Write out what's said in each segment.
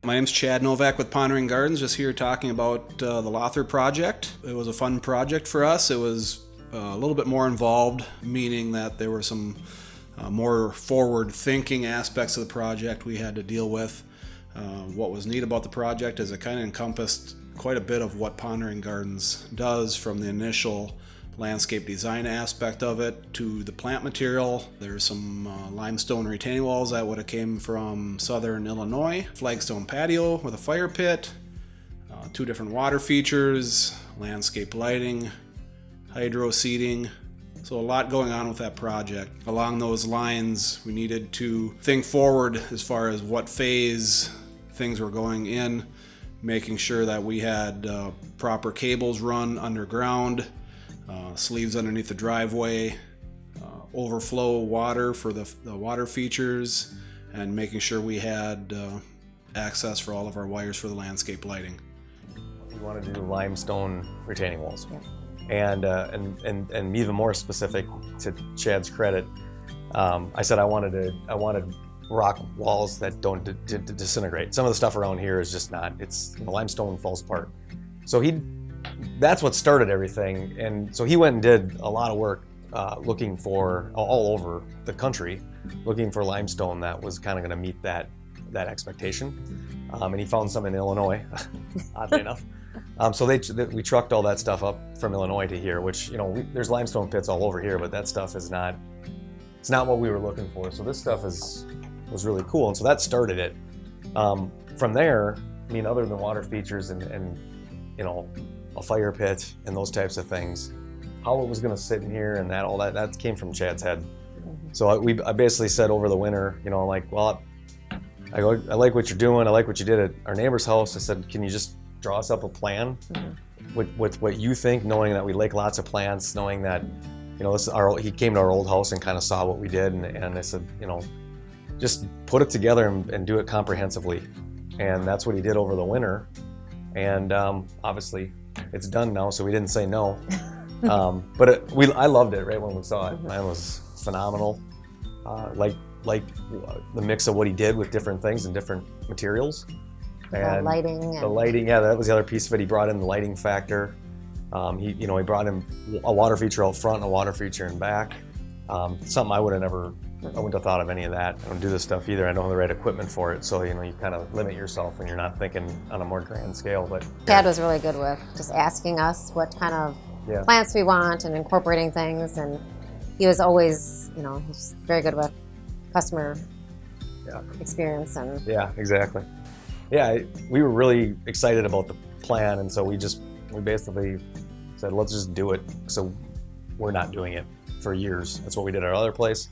My name's Chad Novak with Pondering Gardens, just here talking about the Lothar project. It was a fun project for us. It was a little bit more involved, meaning that there were some more forward-thinking aspects of the project we had to deal with. What was neat about the project is it kind of encompassed quite a bit of what Pondering Gardens does, from the initial landscape design aspect of it to the plant material. There's some limestone retaining walls that would have came from southern Illinois, flagstone patio with a fire pit, 2 different water features, landscape lighting, hydroseeding. So a lot going on with that project. Along those lines, we needed to think forward as far as what phase things were going in, making sure that we had proper cables run underground, sleeves underneath the driveway, overflow water for the water features, and making sure we had access for all of our wires for the landscape lighting. We wanted to do limestone retaining walls. Yeah. And even more specific, to Chad's credit, I said I wanted rock walls that don't disintegrate. Some of the stuff around here is just not. Limestone falls apart. So that's what started everything. And so he went and did a lot of work looking for all over the country, looking for limestone that was kind of going to meet that expectation. And he found some in Illinois, oddly enough. So we trucked all that stuff up from Illinois to here, which, there's limestone pits all over here, but that stuff is not, it's not what we were looking for. So this stuff was really cool. And so that started it. From there, other than water features and a fire pit and those types of things, how it was going to sit in here and all that came from Chad's head. So I basically said over the winter, I like what you're doing. I like what you did at our neighbor's house. I said, can you just draw us up a plan with what you think, knowing that we like lots of plants, knowing that, he came to our old house and kind of saw what we did. And I said, just put it together and do it comprehensively. And that's what he did over the winter. And obviously it's done now, so we didn't say no. But I loved it right when we saw it. Mine was phenomenal. Like the mix of what he did with different things and different materials. And the lighting, yeah, that was the other piece of it. He brought in the lighting factor. He brought in a water feature out front and a water feature in back. Something I wouldn't have thought of any of that. I don't do this stuff either. I don't have the right equipment for it. So, you kind of limit yourself when you're not thinking on a more grand scale. But Chad was really good with just asking us what kind of plants we want and incorporating things. And he was always, he's very good with customer experience. And yeah, exactly. Yeah, we were really excited about the plan. And so we basically said, let's just do it. So we're not doing it for years. That's what we did at our other place.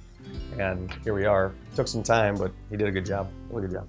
And here we are. Took some time, but he did a good job. Really good job.